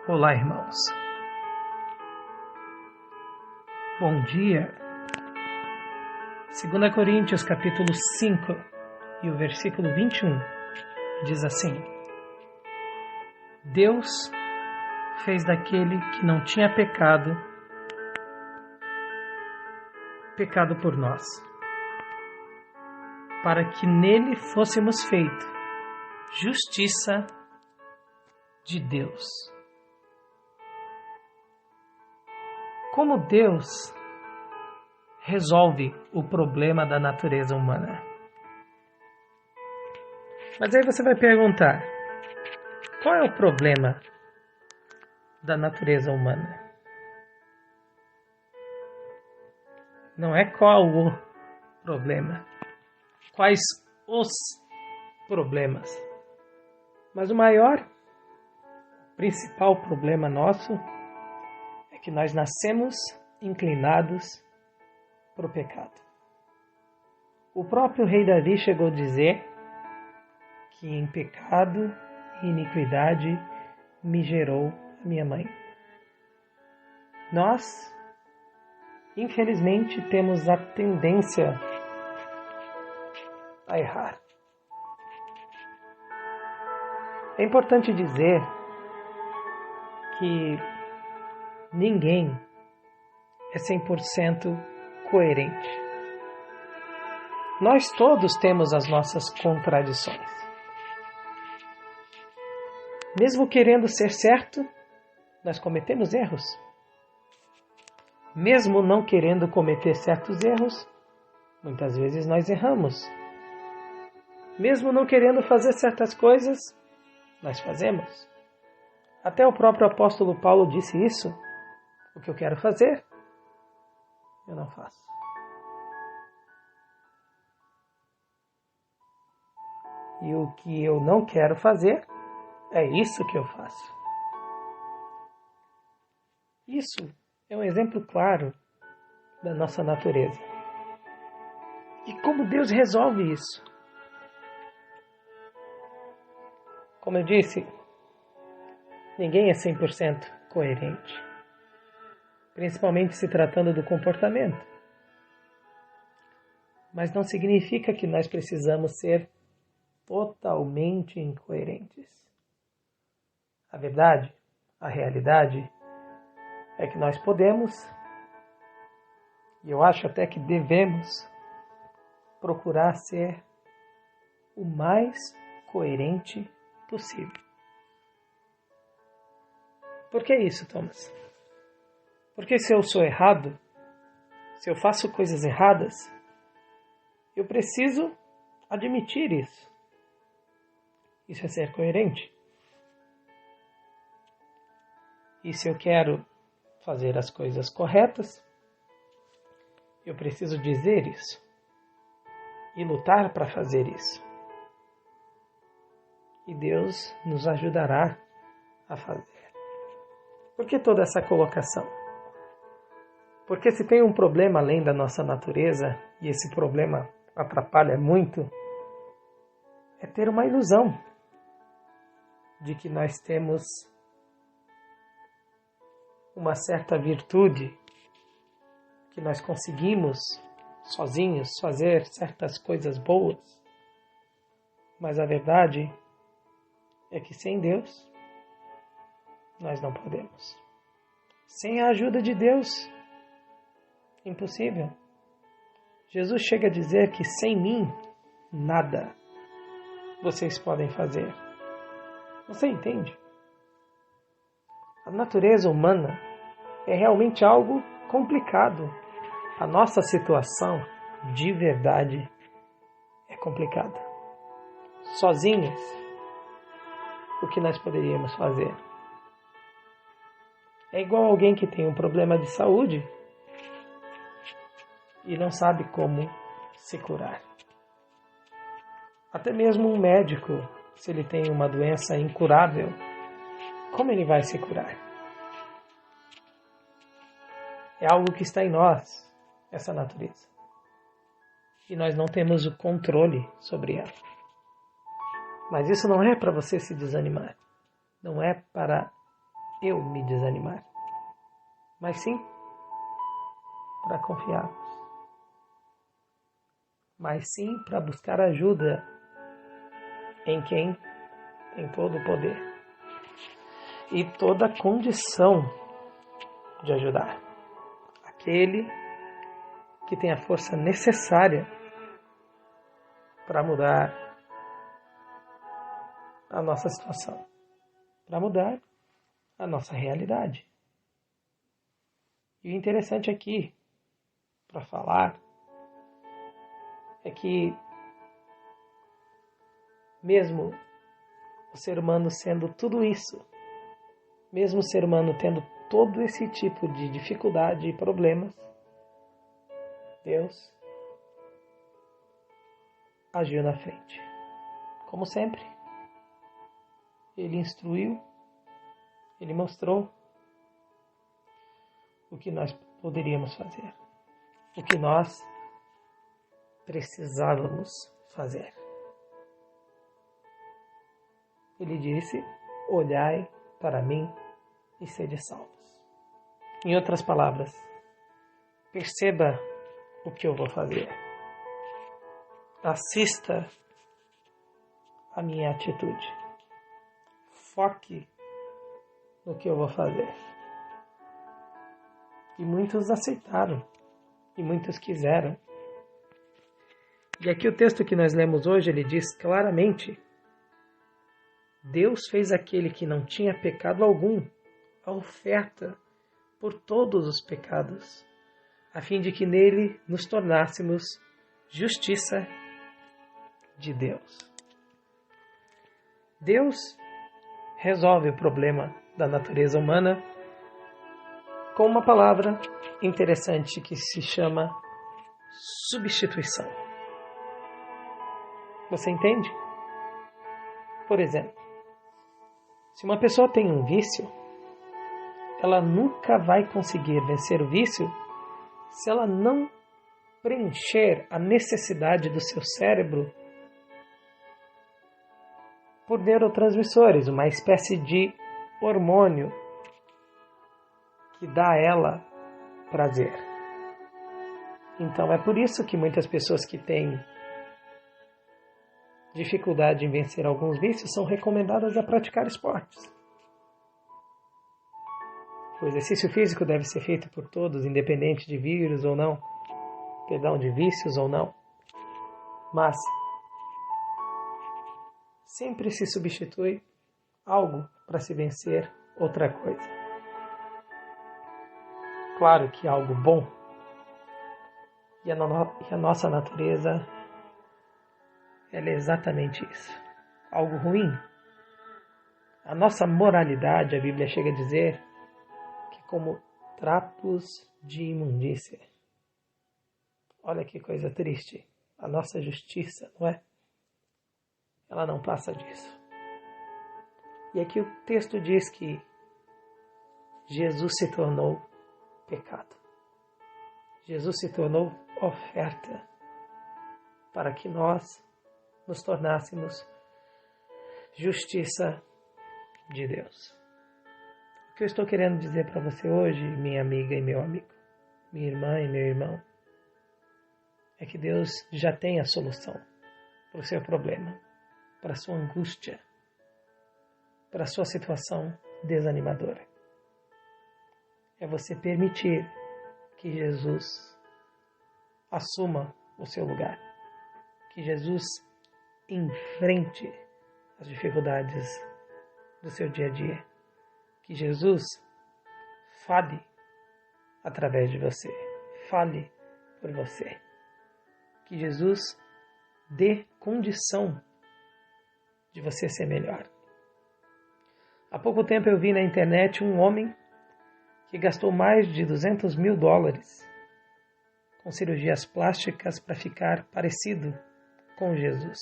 Olá, irmãos. Bom dia. 2 Coríntios, capítulo 5, e o versículo 21, diz assim: Deus fez daquele que não tinha pecado por nós, para que nele fôssemos feitos justiça de Deus. Como Deus resolve o problema da natureza humana? Mas aí você vai perguntar, qual é o problema da natureza humana? Não é qual o problema, quais os problemas. Mas o maior, principal problema nosso é que nós nascemos inclinados para o pecado. O próprio rei Davi chegou a dizer que em pecado e iniquidade me gerou a minha mãe. Nós, infelizmente, temos a tendência a errar. É importante dizer que ninguém é 100% coerente. Nós todos temos as nossas contradições. Mesmo querendo ser certo, nós cometemos erros. Mesmo não querendo cometer certos erros, muitas vezes nós erramos. Mesmo não querendo fazer certas coisas, nós fazemos. Até o próprio apóstolo Paulo disse isso. O que eu quero fazer, eu não faço. E o que eu não quero fazer, é isso que eu faço. Isso é um exemplo claro da nossa natureza. E como Deus resolve isso? Como eu disse, ninguém é 100% coerente, principalmente se tratando do comportamento. Mas não significa que nós precisamos ser totalmente incoerentes. A verdade, a realidade, é que nós podemos, e eu acho até que devemos, procurar ser o mais coerente possível. Por que isso, Thomas? Porque se eu sou errado, se eu faço coisas erradas, eu preciso admitir isso. Isso é ser coerente. E se eu quero fazer as coisas corretas, eu preciso dizer isso e lutar para fazer isso. E Deus nos ajudará a fazer. Por que toda essa colocação? Porque se tem um problema além da nossa natureza, e esse problema atrapalha muito, é ter uma ilusão de que nós temos uma certa virtude, que nós conseguimos sozinhos fazer certas coisas boas. Mas a verdade é que sem Deus, nós não podemos. Sem a ajuda de Deus, impossível. Jesus chega a dizer que sem mim, nada vocês podem fazer. Você entende? A natureza humana é realmente algo complicado. A nossa situação, de verdade, é complicada. Sozinhos, o que nós poderíamos fazer? É igual alguém que tem um problema de saúde e não sabe como se curar. Até mesmo um médico, se ele tem uma doença incurável, como ele vai se curar? É algo que está em nós, essa natureza. E nós não temos o controle sobre ela. Mas isso não é para você se desanimar. Não é para eu me desanimar, mas sim para confiarmos, mas sim para buscar ajuda em quem tem todo o poder e toda a condição de ajudar, aquele que tem a força necessária para mudar a nossa situação, para mudar a nossa realidade. E o interessante aqui, para falar, é que mesmo o ser humano sendo tudo isso, mesmo o ser humano tendo todo esse tipo de dificuldade e problemas, Deus agiu na frente. Como sempre, Ele instruiu, Ele mostrou o que nós poderíamos fazer, o que nós precisávamos fazer. Ele disse: olhai para mim e sede salvos. Em outras palavras, perceba o que eu vou fazer. Assista a minha atitude. Foque no que eu vou fazer. E muitos aceitaram. E muitos quiseram. E aqui o texto que nós lemos hoje, ele diz claramente: Deus fez aquele que não tinha pecado algum a oferta por todos os pecados, a fim de que nele nos tornássemos justiça de Deus. Deus resolve o problema da natureza humana com uma palavra interessante que se chama substituição. Você entende? Por exemplo, se uma pessoa tem um vício, ela nunca vai conseguir vencer o vício se ela não preencher a necessidade do seu cérebro por neurotransmissores, uma espécie de hormônio que dá a ela prazer. Então é por isso que muitas pessoas que têm dificuldade em vencer alguns vícios são recomendadas a praticar esportes. O exercício físico deve ser feito por todos, independente de vírus ou não, de vícios ou não. Mas sempre se substitui algo para se vencer outra coisa. Claro que algo bom, e a nossa natureza, ela é exatamente isso. Algo ruim. A nossa moralidade, a Bíblia chega a dizer, que como trapos de imundícia. Olha que coisa triste. A nossa justiça, não é? Ela não passa disso. E aqui o texto diz que Jesus se tornou pecado. Jesus se tornou oferta para que nós nos tornássemos justiça de Deus. O que eu estou querendo dizer para você hoje, minha amiga e meu amigo, minha irmã e meu irmão, é que Deus já tem a solução para o seu problema, para a sua angústia, para a sua situação desanimadora. É você permitir que Jesus assuma o seu lugar, que Jesus enfrente as dificuldades do seu dia a dia, que Jesus fale através de você, fale por você, que Jesus dê condição de você ser melhor. Há pouco tempo eu vi na internet um homem que gastou mais de $200 mil com cirurgias plásticas para ficar parecido com Jesus.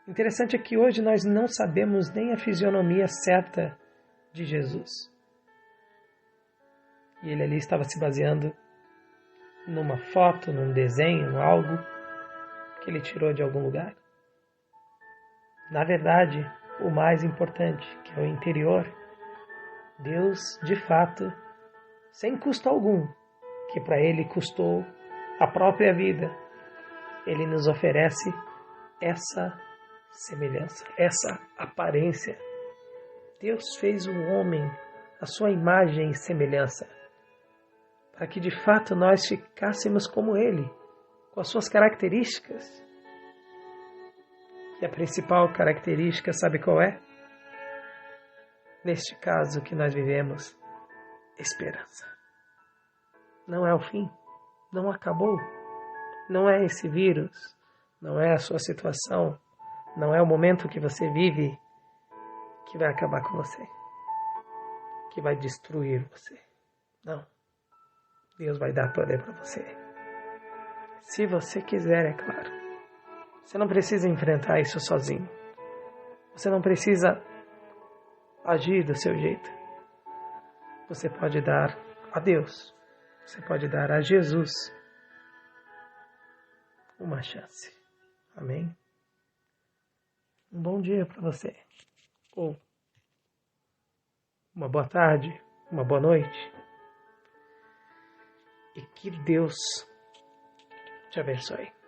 Interessante é que hoje nós não sabemos nem a fisionomia certa de Jesus. E ele ali estava se baseando numa foto, num desenho, em algo que ele tirou de algum lugar. Na verdade, o mais importante, que é o interior Deus, de fato, sem custo algum, que para Ele custou a própria vida, Ele nos oferece essa semelhança, essa aparência. Deus fez o homem à sua imagem e semelhança, para que de fato nós ficássemos como Ele, com as suas características. E a principal característica, sabe qual é? Neste caso que nós vivemos, esperança. Não é o fim, não acabou, não é esse vírus, não é a sua situação, não é o momento que você vive que vai acabar com você, que vai destruir você. Não. Deus vai dar poder para você. Se você quiser, é claro. Você não precisa enfrentar isso sozinho. Você não precisa agir do seu jeito. Você pode dar a Deus, você pode dar a Jesus uma chance. Amém? Um bom dia para você. Ou uma boa tarde, uma boa noite. E que Deus te abençoe.